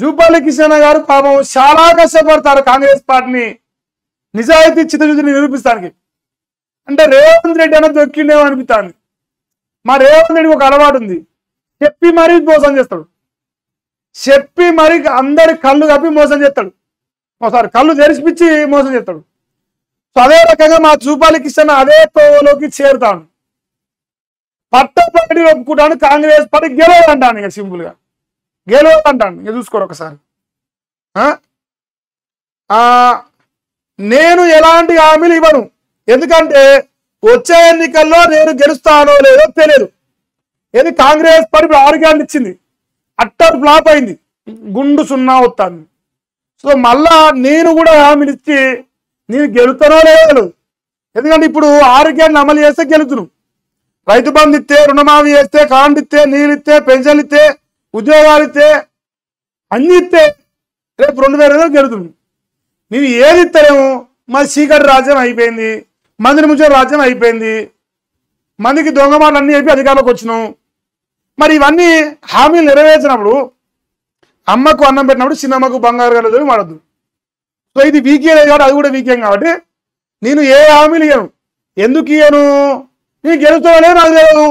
జూపాలి కిషన్ గారు పాపం చాలా కష్టపడతారు కాంగ్రెస్ పార్టీని నిజాయితీ చిత్తశుద్ధిని నిరూపిస్తానికి. అంటే రేవంత్ రెడ్డి అన్న దొక్కిండేమో అనిపిస్తాను. మా రేవంత్ రెడ్డి ఒక అలవాటు ఉంది, చెప్పి మరీ మోసం చేస్తాడు. చెప్పి మరి అందరి కళ్ళు కప్పి మోసం చేస్తాడు, ఒకసారి కళ్ళు తెరిచిపిచ్చి మోసం చేస్తాడు. సో అదే రకంగా మా జూపాలి కిషన్ అదే తోవలోకి చేరుతాను. పట్టపాటి ఒప్పుకుంటాను, కాంగ్రెస్ పార్టీ గెలవదంటాను. ఇక సింపుల్ గా గెలవదంటాను. ఇక చూసుకోరు ఒకసారి. నేను ఎలాంటి హామీలు ఇవ్వను, ఎందుకంటే వచ్చే ఎన్నికల్లో నేను గెలుస్తానో లేదో తెలియదు. ఏది కాంగ్రెస్ పార్టీ 6 గ్యారెంటీలు ఇచ్చింది, అట్టర్ ఫ్లాప్ అయింది, గుండు 0 వస్తాను. సో మళ్ళా నేను కూడా హామీలు ఇచ్చి నేను గెలుతానో లేదో, ఎందుకంటే ఇప్పుడు 6 గ్యారెంటీలు అమలు చేస్తే గెలుతున్నాను. రైతు బంధు ఇస్తే, రుణమాఫీ చేస్తే, కరెంట్ ఇస్తే, నీళ్ళు ఇస్తే, పెన్షన్లు ఇస్తే, ఉద్యోగాలు ఇస్తే, అన్ని ఇస్తే రేపు 2000 గెలుతున్నాను. నేను ఏది ఇస్తానేమో మాది చీకటి రాజ్యం అయిపోయింది, మందిని ముంచే రాజ్యం అయిపోయింది, మందికి దొంగ మాటలు అన్నీ అయిపోయి అధికారంలోకి వచ్చినాం. మరి ఇవన్నీ హామీలు నెరవేర్చినప్పుడు అమ్మకు అన్నం పెట్టినప్పుడు చిన్నమ్మకు బంగారు కలదు వాడద్దు. సో ఇది వీకే కాబట్టి అది కూడా వీకేం కాబట్టి నేను ఏ హామీలు ఇయ్యను. ఎందుకు ఇయ్యను? నేను గెలుస్తానో నాకు తెలియదు.